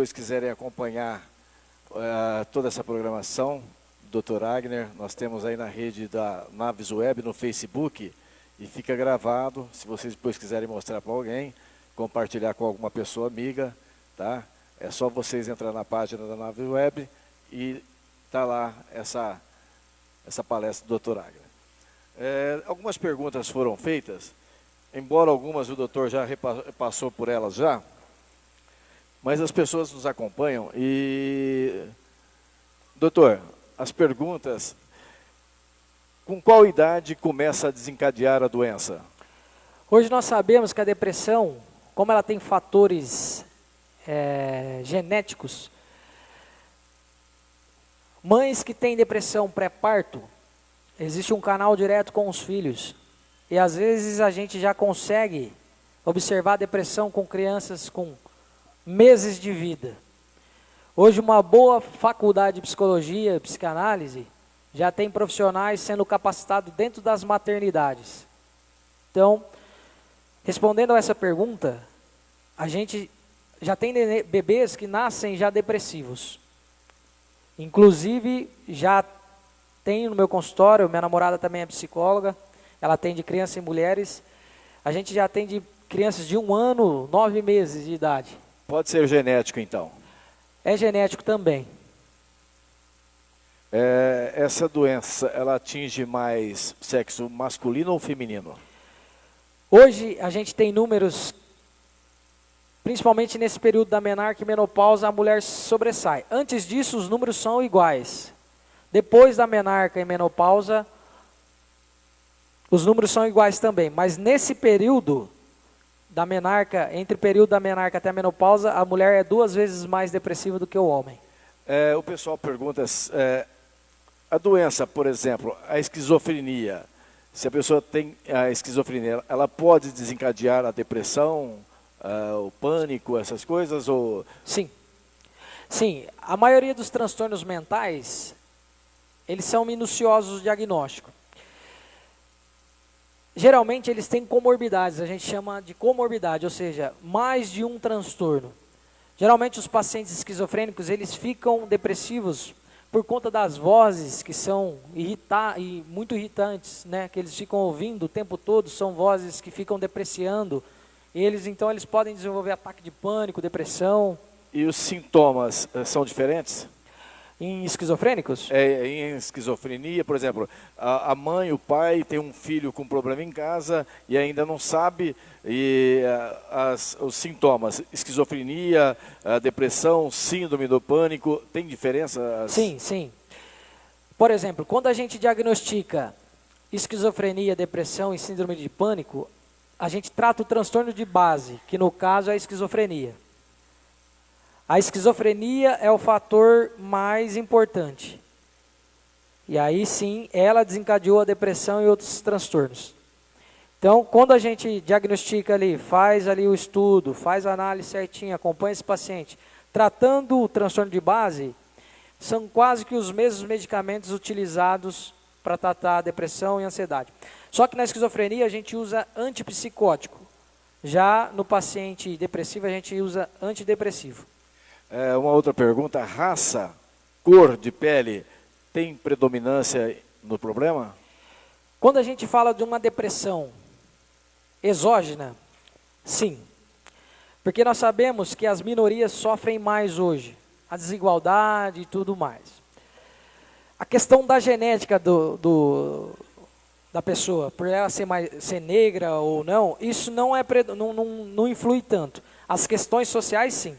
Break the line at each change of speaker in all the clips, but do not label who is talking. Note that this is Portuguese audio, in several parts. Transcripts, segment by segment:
depois quiserem acompanhar toda essa programação, Dr. Agner, nós temos aí na rede da Naves Web, no Facebook, e fica gravado, se vocês depois quiserem mostrar para alguém, compartilhar com alguma pessoa amiga, tá? É só vocês entrar na página da Naves Web e tá lá essa palestra do Dr. Agner. Algumas perguntas foram feitas, embora algumas o doutor já repassou por elas já, mas as pessoas nos acompanham e... Doutor, as perguntas, com qual idade começa a desencadear a doença?
Hoje nós sabemos que a depressão, como ela tem fatores genéticos, mães que têm depressão pré-parto, existe um canal direto com os filhos. E às vezes a gente já consegue observar a depressão com crianças com meses de vida. Hoje uma boa faculdade de psicologia, psicanálise, já tem profissionais sendo capacitados dentro das maternidades. Então, respondendo a essa pergunta, a gente já tem bebês que nascem já depressivos. Inclusive, já tenho no meu consultório, minha namorada também é psicóloga, ela atende crianças e mulheres, a gente já atende crianças de 1 ano, 9 meses de idade.
Pode ser genético, então?
É genético também.
Essa doença, ela atinge mais sexo masculino ou feminino?
Hoje, a gente tem números, principalmente nesse período da menarca e menopausa, a mulher sobressai. Antes disso, os números são iguais. Depois da menarca e menopausa, os números são iguais também. Mas nesse período da menarca, entre o período da menarca até a menopausa, a mulher é 2 vezes mais depressiva do que o homem.
O pessoal pergunta, a doença, por exemplo, a esquizofrenia, se a pessoa tem a esquizofrenia, ela pode desencadear a depressão, o pânico, essas coisas? Ou...
Sim. Sim, a maioria dos transtornos mentais, eles são minuciosos o diagnóstico. Geralmente eles têm comorbidades, a gente chama de comorbidade, ou seja, mais de um transtorno. Geralmente os pacientes esquizofrênicos, eles ficam depressivos por conta das vozes que são muito irritantes, né? Que eles ficam ouvindo o tempo todo, são vozes que ficam depreciando. Então eles podem desenvolver ataque de pânico, depressão.
E os sintomas são diferentes?
Em esquizofrênicos?
Em esquizofrenia, por exemplo, a mãe, o pai tem um filho com problema em casa e ainda não sabe, e os sintomas, esquizofrenia, depressão, síndrome do pânico, tem diferença?
Sim, sim. Por exemplo, quando a gente diagnostica esquizofrenia, depressão e síndrome de pânico, a gente trata o transtorno de base, que no caso é a esquizofrenia. A esquizofrenia é o fator mais importante. E aí sim, ela desencadeou a depressão e outros transtornos. Então, quando a gente diagnostica ali, faz ali o estudo, faz a análise certinha, acompanha esse paciente, tratando o transtorno de base, são quase que os mesmos medicamentos utilizados para tratar a depressão e a ansiedade. Só que na esquizofrenia a gente usa antipsicótico. Já no paciente depressivo a gente usa antidepressivo.
Uma outra pergunta, raça, cor de pele, tem predominância no problema?
Quando a gente fala de uma depressão exógena, sim. Porque nós sabemos que as minorias sofrem mais hoje, a desigualdade e tudo mais. A questão da genética da pessoa, por ela ser negra ou não, isso não influi tanto. As questões sociais, sim.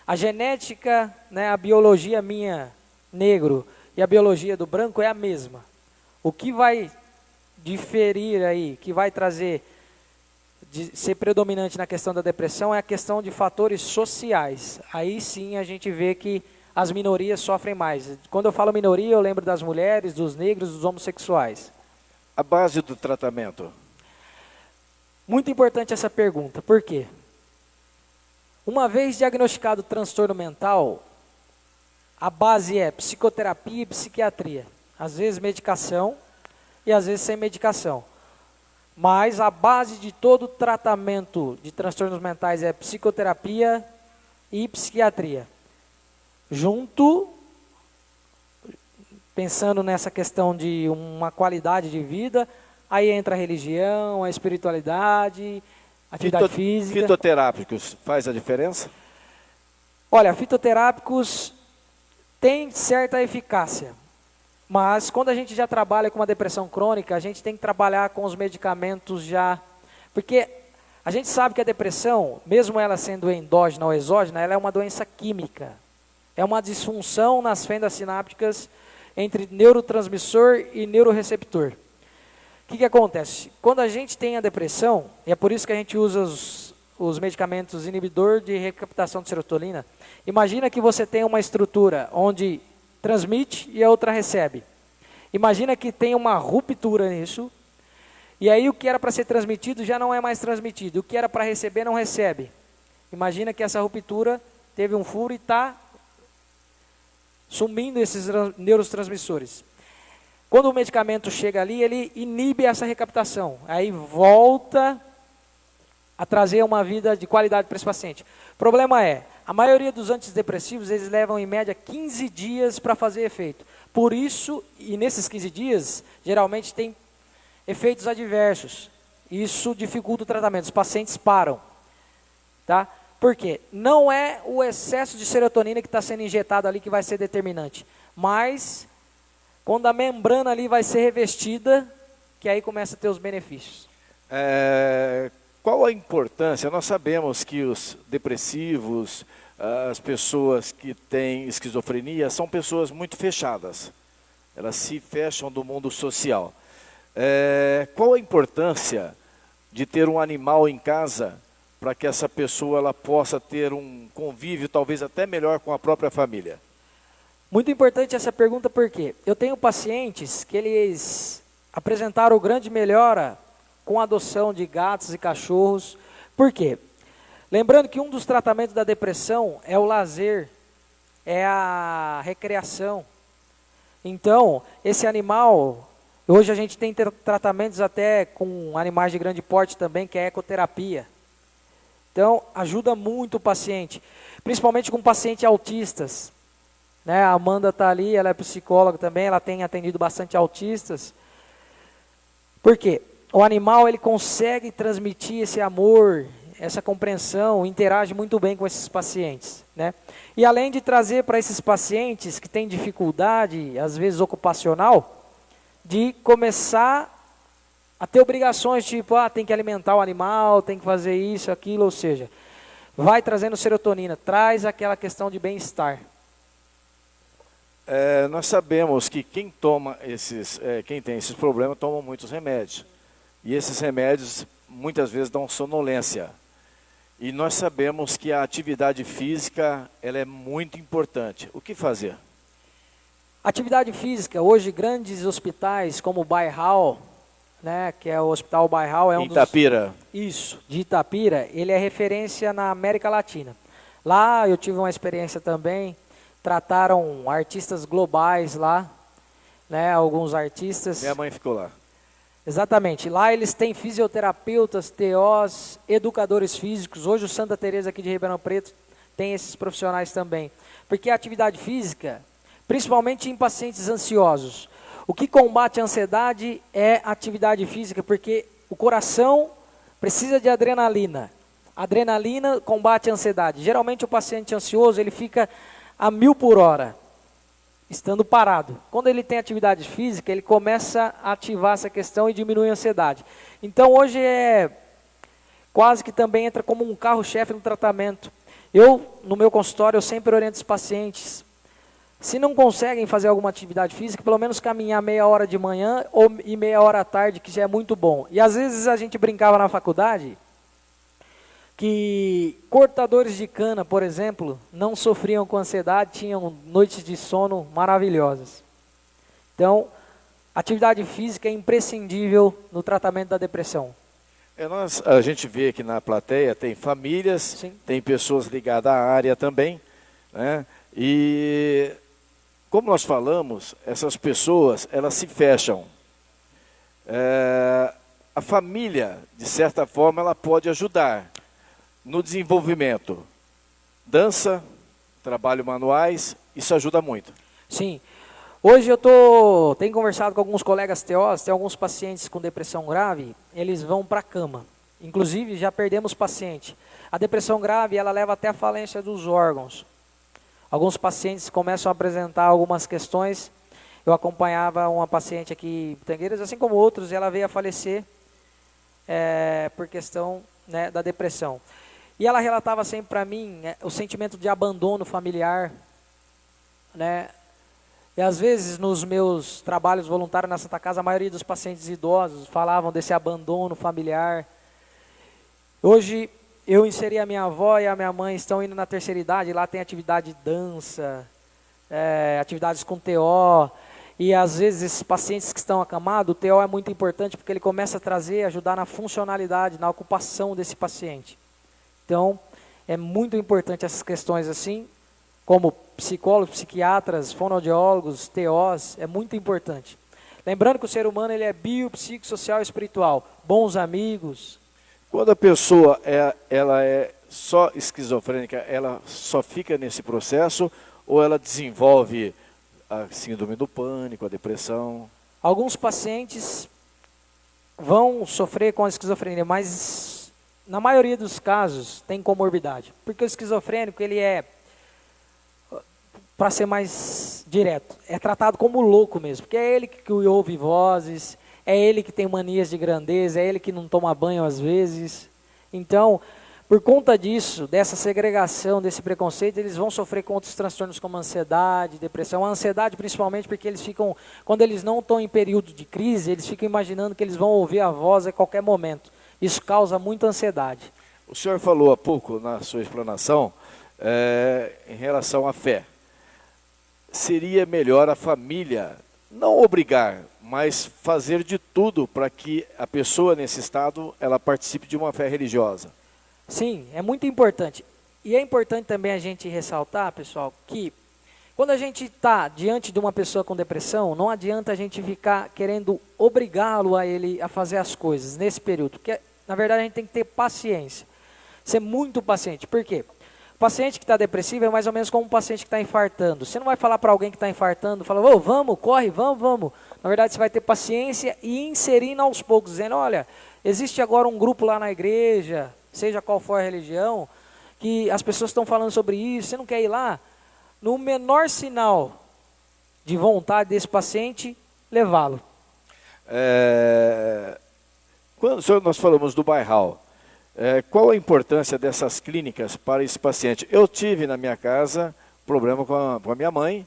A genética, né, a biologia minha, negro, e a biologia do branco é a mesma. O que vai diferir aí, que vai trazer, de ser predominante na questão da depressão, é a questão de fatores sociais. Aí sim a gente vê que as minorias sofrem mais. Quando eu falo minoria, eu lembro das mulheres, dos negros, dos homossexuais.
A base do tratamento?
Muito importante essa pergunta, por quê? Uma vez diagnosticado o transtorno mental, a base é psicoterapia e psiquiatria. Às vezes medicação e às vezes sem medicação. Mas a base de todo o tratamento de transtornos mentais é psicoterapia e psiquiatria. junto, pensando nessa questão de uma qualidade de vida, aí entra a religião, a espiritualidade, a atividade física.
Fitoterápicos faz a diferença?
Olha, fitoterápicos têm certa eficácia, mas quando a gente já trabalha com uma depressão crônica, a gente tem que trabalhar com os medicamentos já, porque a gente sabe que a depressão, mesmo ela sendo endógena ou exógena, ela é uma doença química. É uma disfunção nas fendas sinápticas entre neurotransmissor e neuroreceptor. O que acontece? Quando a gente tem a depressão, e é por isso que a gente usa os medicamentos inibidor de recaptação de serotonina, imagina que você tem uma estrutura onde transmite e a outra recebe. Imagina que tem uma ruptura nisso, e aí o que era para ser transmitido já não é mais transmitido, o que era para receber não recebe. Imagina que essa ruptura teve um furo e está sumindo esses neurotransmissores. Quando o medicamento chega ali, ele inibe essa recaptação, aí volta a trazer uma vida de qualidade para esse paciente. O problema é, a maioria dos antidepressivos, eles levam em média 15 dias para fazer efeito. Por isso, e nesses 15 dias, geralmente tem efeitos adversos. Isso dificulta o tratamento, os pacientes param. Tá? Por quê? Não é o excesso de serotonina que está sendo injetado ali que vai ser determinante, mas quando a membrana ali vai ser revestida, que aí começa a ter os benefícios.
Qual a importância? Nós sabemos que os depressivos, as pessoas que têm esquizofrenia, são pessoas muito fechadas. Elas se fecham do mundo social. Qual a importância de ter um animal em casa para que essa pessoa ela possa ter um convívio talvez até melhor com a própria família?
Muito importante essa pergunta porque eu tenho pacientes que eles apresentaram grande melhora com a adoção de gatos e cachorros. Por quê? Lembrando que um dos tratamentos da depressão é o lazer, é a recreação. Então, esse animal, hoje a gente tem tratamentos até com animais de grande porte também, que é a ecoterapia. Então, ajuda muito o paciente, principalmente com pacientes autistas. Né? A Amanda está ali, ela é psicóloga também, ela tem atendido bastante autistas. Por quê? O animal ele consegue transmitir esse amor, essa compreensão, interage muito bem com esses pacientes. Né? E além de trazer para esses pacientes que têm dificuldade, às vezes ocupacional, de começar a ter obrigações, tipo, tem que alimentar o animal, tem que fazer isso, aquilo, ou seja, vai trazendo serotonina, traz aquela questão de bem-estar.
Nós sabemos que quem tem esses problemas toma muitos remédios. E esses remédios muitas vezes dão sonolência. E nós sabemos que a atividade física ela é muito importante. O que fazer?
Atividade física, hoje grandes hospitais como o Bairral, né, que é o Hospital Bairral,
Itapira.
Isso, de Itapira, ele é referência na América Latina. Lá eu tive uma experiência também, trataram artistas globais lá, né, alguns artistas.
Minha mãe ficou lá.
Exatamente, lá eles têm fisioterapeutas, TOs, educadores físicos. Hoje o Santa Teresa aqui de Ribeirão Preto tem esses profissionais também. Porque a atividade física, principalmente em pacientes ansiosos, o que combate a ansiedade é a atividade física, porque o coração precisa de adrenalina. A adrenalina combate a ansiedade. Geralmente o paciente ansioso ele fica a 1000 por hora, estando parado. Quando ele tem atividade física, ele começa a ativar essa questão e diminui a ansiedade. Então hoje quase que também entra como um carro-chefe no tratamento. No meu consultório, eu sempre oriento os pacientes, se não conseguem fazer alguma atividade física, pelo menos caminhar meia hora de manhã e meia hora à tarde, que já é muito bom. E às vezes a gente brincava na faculdade que cortadores de cana, por exemplo, não sofriam com ansiedade, tinham noites de sono maravilhosas. Então, atividade física é imprescindível no tratamento da depressão.
A gente vê aqui na plateia, tem famílias, sim, tem pessoas ligadas à área também, né? E como nós falamos, essas pessoas, elas se fecham. A família, de certa forma, ela pode ajudar no desenvolvimento. Dança, trabalho manuais Isso ajuda muito.
Sim. Hoje tenho conversado com alguns colegas TOs, tem alguns pacientes com depressão grave, eles vão para a cama. Inclusive, já perdemos paciente. A depressão grave, ela leva até a falência dos órgãos. Alguns pacientes começam a apresentar algumas questões. Eu acompanhava uma paciente aqui em Pitangueiras, assim como outros, e ela veio a falecer por questão, né, da depressão. E ela relatava sempre para mim o sentimento de abandono familiar, né? E às vezes nos meus trabalhos voluntários na Santa Casa, a maioria dos pacientes idosos falavam desse abandono familiar. Hoje eu inseri a minha avó e a minha mãe, estão indo na terceira idade, lá tem atividade de dança, atividades com TO, e às vezes esses pacientes que estão acamados, o TO é muito importante porque ele começa a ajudar na funcionalidade, na ocupação desse paciente. Então, é muito importante essas questões assim, como psicólogos, psiquiatras, fonoaudiólogos, TOs, é muito importante. Lembrando que o ser humano ele é bio, psicossocial e espiritual, bons amigos.
Quando a pessoa ela é só esquizofrênica, ela só fica nesse processo ou ela desenvolve a síndrome do pânico, a depressão?
Alguns pacientes vão sofrer com a esquizofrenia, mas na maioria dos casos tem comorbidade. Porque o esquizofrênico, ele para ser mais direto, é tratado como louco mesmo. Porque é ele que ouve vozes, é ele que tem manias de grandeza, é ele que não toma banho às vezes. Então, por conta disso, dessa segregação, desse preconceito, eles vão sofrer com outros transtornos como ansiedade, depressão. A ansiedade principalmente porque eles ficam, quando eles não estão em período de crise, eles ficam imaginando que eles vão ouvir a voz a qualquer momento. Isso causa muita ansiedade.
O senhor falou há pouco, na sua explanação, em relação à fé. Seria melhor a família não obrigar, mas fazer de tudo para que a pessoa nesse estado, ela participe de uma fé religiosa.
Sim, é muito importante. E é importante também a gente ressaltar, pessoal, que quando a gente está diante de uma pessoa com depressão, não adianta a gente ficar querendo obrigá-lo a fazer as coisas nesse período. Porque, na verdade, a gente tem que ter paciência. Ser muito paciente. Por quê? O paciente que está depressivo é mais ou menos como um paciente que está infartando. Você não vai falar para alguém que está infartando, fala, ô, vamos, corre, vamos. Na verdade, você vai ter paciência e inserindo aos poucos, dizendo, olha, existe agora um grupo lá na igreja, seja qual for a religião, que as pessoas estão falando sobre isso, você não quer ir lá? No menor sinal de vontade desse paciente, levá-lo.
Quando nós falamos do Bairral, qual a importância dessas clínicas para esse paciente? Eu tive na minha casa problema com a minha mãe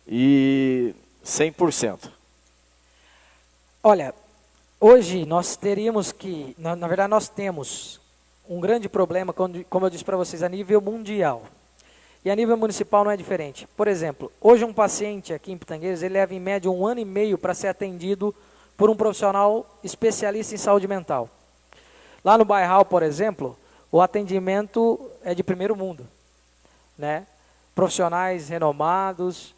e 100%.
Olha, hoje nós teríamos que, na verdade nós temos um grande problema, como eu disse para vocês, a nível mundial. E a nível municipal não é diferente. Por exemplo, hoje um paciente aqui em Pitangueiras, ele leva em média 1 ano e meio para ser atendido por um profissional especialista em saúde mental. Lá no Bairral, por exemplo, o atendimento é de primeiro mundo, né? Profissionais renomados.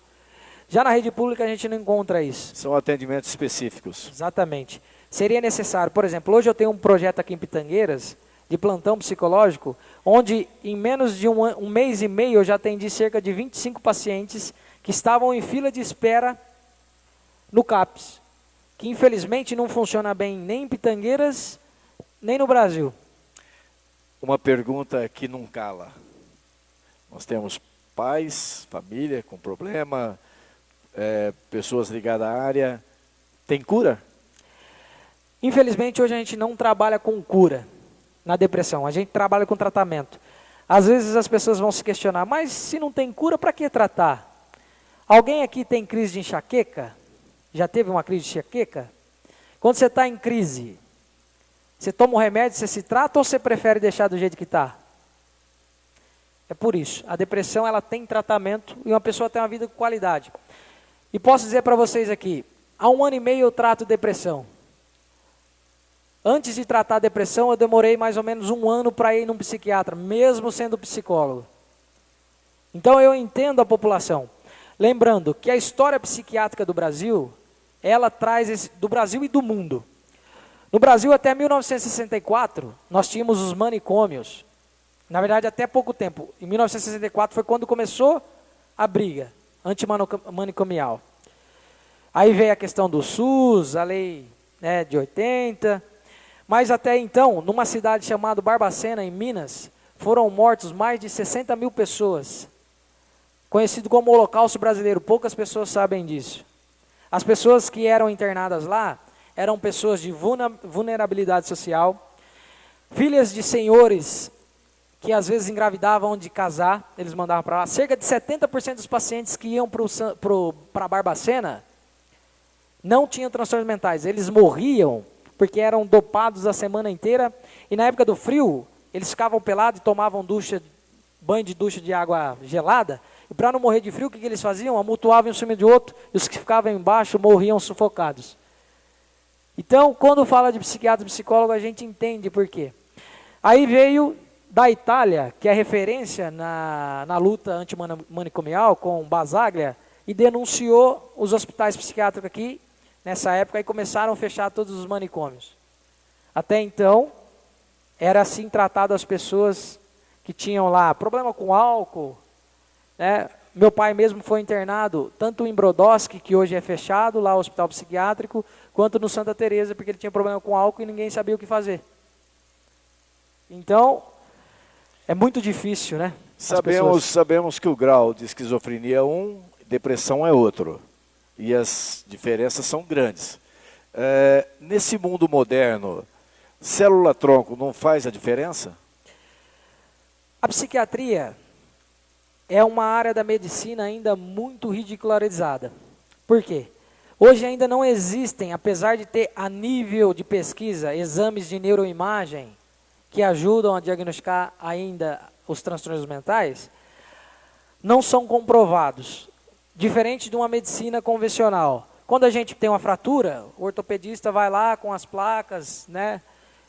Já na rede pública a gente não encontra isso.
São atendimentos específicos.
Exatamente. Seria necessário, por exemplo, hoje eu tenho um projeto aqui em Pitangueiras, de plantão psicológico, onde em menos de um mês e meio eu já atendi cerca de 25 pacientes que estavam em fila de espera no CAPS, que infelizmente não funciona bem nem em Pitangueiras, nem no Brasil.
Uma pergunta que não cala. Nós temos pais, família com problema, pessoas ligadas à área. Tem cura?
Infelizmente hoje a gente não trabalha com cura na depressão, a gente trabalha com tratamento. Às vezes as pessoas vão se questionar, mas se não tem cura, para que tratar? Alguém aqui tem crise de enxaqueca? Já teve uma crise de enxaqueca? Quando você está em crise, você toma um remédio, você se trata ou você prefere deixar do jeito que está? É por isso, a depressão ela tem tratamento e uma pessoa tem uma vida com qualidade. E posso dizer para vocês aqui, há 1 ano e meio eu trato depressão. Antes de tratar a depressão, eu demorei mais ou menos 1 ano para ir num psiquiatra, mesmo sendo psicólogo. Então eu entendo a população. Lembrando que a história psiquiátrica do Brasil, ela traz do Brasil e do mundo. No Brasil, até 1964, nós tínhamos os manicômios. Na verdade, até pouco tempo. Em 1964 foi quando começou a briga. antimanicomial. Aí veio a questão do SUS, a lei, né, de 80, mas até então, numa cidade chamada Barbacena, em Minas, foram mortos mais de 60 mil pessoas, conhecido como Holocausto Brasileiro, poucas pessoas sabem disso. As pessoas que eram internadas lá eram pessoas de vulnerabilidade social, filhas de senhores que às vezes engravidavam de casar, eles mandavam para lá. Cerca de 70% dos pacientes que iam para Barbacena não tinham transtornos mentais, eles morriam porque eram dopados a semana inteira, e na época do frio, eles ficavam pelados e tomavam banho de ducha de água gelada, e para não morrer de frio, o que eles faziam? Amontoavam em cima de outro, e os que ficavam embaixo morriam sufocados. Então, quando fala de psiquiatra e psicólogo, a gente entende por quê. Aí veio da Itália, que é referência na luta antimanicomial, com Basaglia, e denunciou os hospitais psiquiátricos aqui, nessa época, e começaram a fechar todos os manicômios. Até então, era assim tratado as pessoas que tinham lá problema com álcool, né? Meu pai mesmo foi internado, tanto em Brodowski, que hoje é fechado, lá o hospital psiquiátrico, quanto no Santa Teresa, porque ele tinha problema com álcool e ninguém sabia o que fazer. Então, é muito difícil, né?
Sabemos que o grau de esquizofrenia é um, depressão é outro. E as diferenças são grandes. Nesse mundo moderno, célula-tronco não faz a diferença?
A psiquiatria é uma área da medicina ainda muito ridicularizada. Por quê? Hoje ainda não existem, apesar de ter a nível de pesquisa, exames de neuroimagem que ajudam a diagnosticar ainda os transtornos mentais, não são comprovados. Diferente de uma medicina convencional. Quando a gente tem uma fratura, o ortopedista vai lá com as placas, né,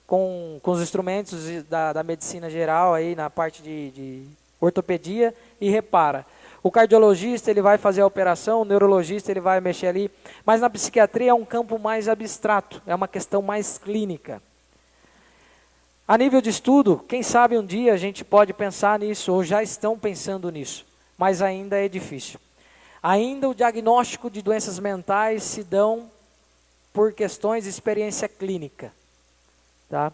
com os instrumentos da medicina geral, aí na parte de ortopedia, e repara. O cardiologista ele vai fazer a operação, o neurologista ele vai mexer ali, mas na psiquiatria é um campo mais abstrato, é uma questão mais clínica. A nível de estudo, quem sabe um dia a gente pode pensar nisso, ou já estão pensando nisso, mas ainda é difícil. Ainda o diagnóstico de doenças mentais se dão por questões de experiência clínica, tá?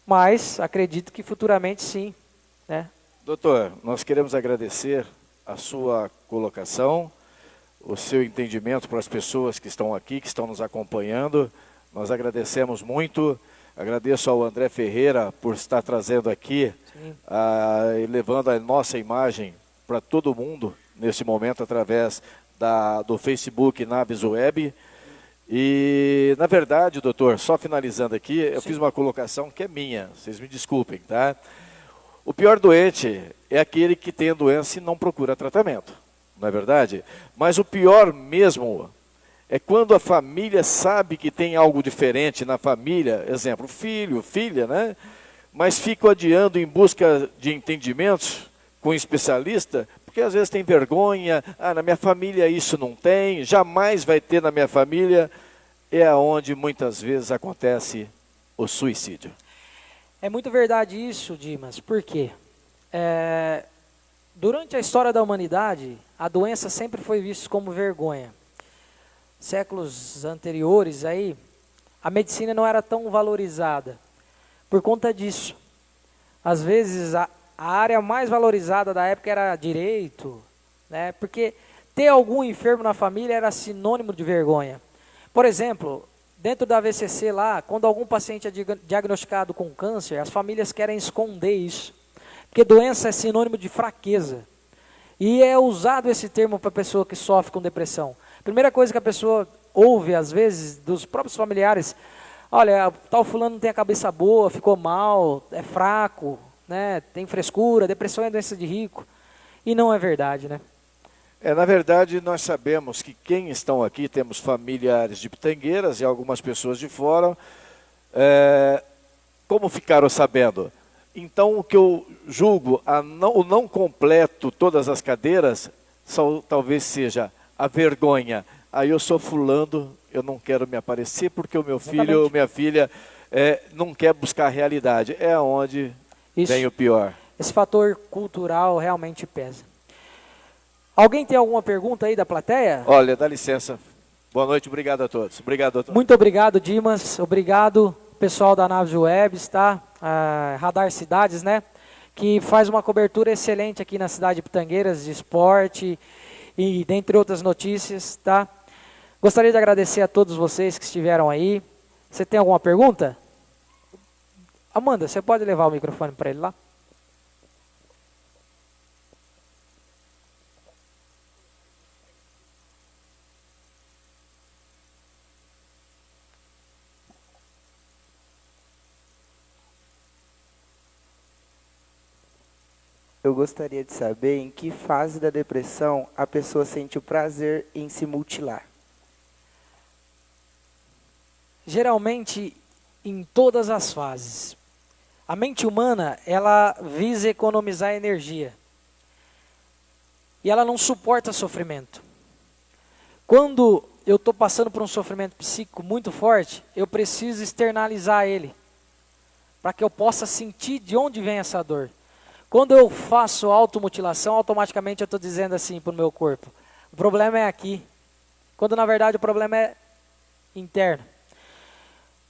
Mas acredito que futuramente sim, né?
Doutor, nós queremos agradecer a sua colocação, o seu entendimento para as pessoas que estão aqui, que estão nos acompanhando. Nós agradecemos muito. Agradeço ao André Ferreira por estar trazendo aqui, e levando a nossa imagem para todo mundo, nesse momento, através do Facebook Naves Web. E, na verdade, doutor, só finalizando aqui, eu fiz uma colocação que é minha, vocês me desculpem, tá? O pior doente é aquele que tem a doença e não procura tratamento, não é verdade? Mas o pior mesmo é quando a família sabe que tem algo diferente na família, exemplo, filho, filha, né? Mas fica adiando em busca de entendimentos com um especialista, porque às vezes tem vergonha, na minha família isso não tem, jamais vai ter na minha família, é onde muitas vezes acontece o suicídio.
É muito verdade isso, Dimas, por quê? Durante a história da humanidade, a doença sempre foi vista como vergonha. Séculos anteriores aí, a medicina não era tão valorizada por conta disso. Às vezes a área mais valorizada da época era direito, né? Porque ter algum enfermo na família era sinônimo de vergonha. Por exemplo, dentro da VCC lá, quando algum paciente é diagnosticado com câncer, as famílias querem esconder isso, porque doença é sinônimo de fraqueza. E é usado esse termo para a pessoa que sofre com depressão. Primeira coisa que a pessoa ouve, às vezes, dos próprios familiares: olha, tal fulano não tem a cabeça boa, ficou mal, é fraco, né, tem frescura, depressão é doença de rico. E não é verdade, né?
Na verdade, nós sabemos que quem estão aqui, temos familiares de Pitangueiras e algumas pessoas de fora. Como ficaram sabendo? Então, o que eu julgo, o não completo, todas as cadeiras, talvez seja a vergonha. Aí eu sou fulano, eu não quero me aparecer porque o meu filho ou minha filha não quer buscar a realidade. É onde vem o pior.
Esse fator cultural realmente pesa. Alguém tem alguma pergunta aí da plateia?
Olha, dá licença. Boa noite, obrigado a todos. Obrigado, doutor.
Muito obrigado, Dimas. Obrigado, pessoal da Naves Webs, tá? Radar Cidades, né? Que faz uma cobertura excelente aqui na cidade de Pitangueiras, de esporte e dentre outras notícias, tá? Gostaria de agradecer a todos vocês que estiveram aí. Você tem alguma pergunta? Amanda, você pode levar o microfone para ele lá?
Eu gostaria de saber em que fase da depressão a pessoa sente o prazer em se mutilar.
Geralmente, em todas as fases. A mente humana, ela visa economizar energia. E ela não suporta sofrimento. Quando eu estou passando por um sofrimento psíquico muito forte, eu preciso externalizar ele. Para que eu possa sentir de onde vem essa dor. Quando eu faço automutilação, automaticamente eu estou dizendo assim para o meu corpo, o problema é aqui. Quando na verdade o problema é interno.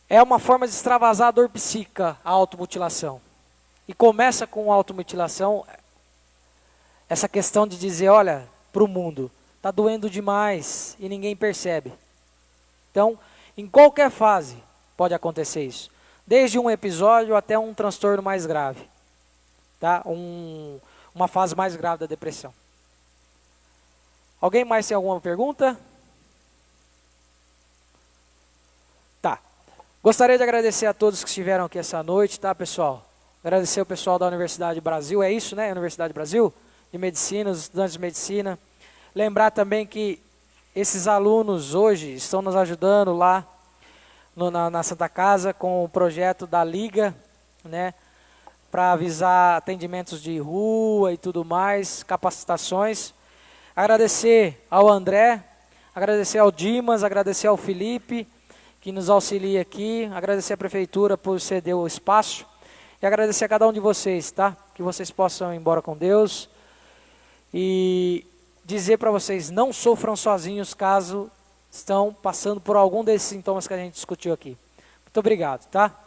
É uma forma de extravasar a dor psíquica, a automutilação. E começa com a automutilação, essa questão de dizer, olha, para o mundo, está doendo demais e ninguém percebe. Então, em qualquer fase pode acontecer isso. Desde um episódio até um transtorno mais grave. Tá? Uma fase mais grave da depressão. Alguém mais tem alguma pergunta? Tá. Gostaria de agradecer a todos que estiveram aqui essa noite, tá, pessoal? Agradecer o pessoal da Universidade Brasil, é isso, né? Universidade Brasil, de Medicina, os estudantes de Medicina. Lembrar também que esses alunos hoje estão nos ajudando lá na Santa Casa com o projeto da Liga, né? Para avisar atendimentos de rua e tudo mais, capacitações. Agradecer ao André, agradecer ao Dimas, agradecer ao Felipe, que nos auxilia aqui, agradecer à Prefeitura por ceder o espaço, e agradecer a cada um de vocês, tá? Que vocês possam ir embora com Deus, e dizer para vocês, não sofram sozinhos caso estão passando por algum desses sintomas que a gente discutiu aqui. Muito obrigado, tá?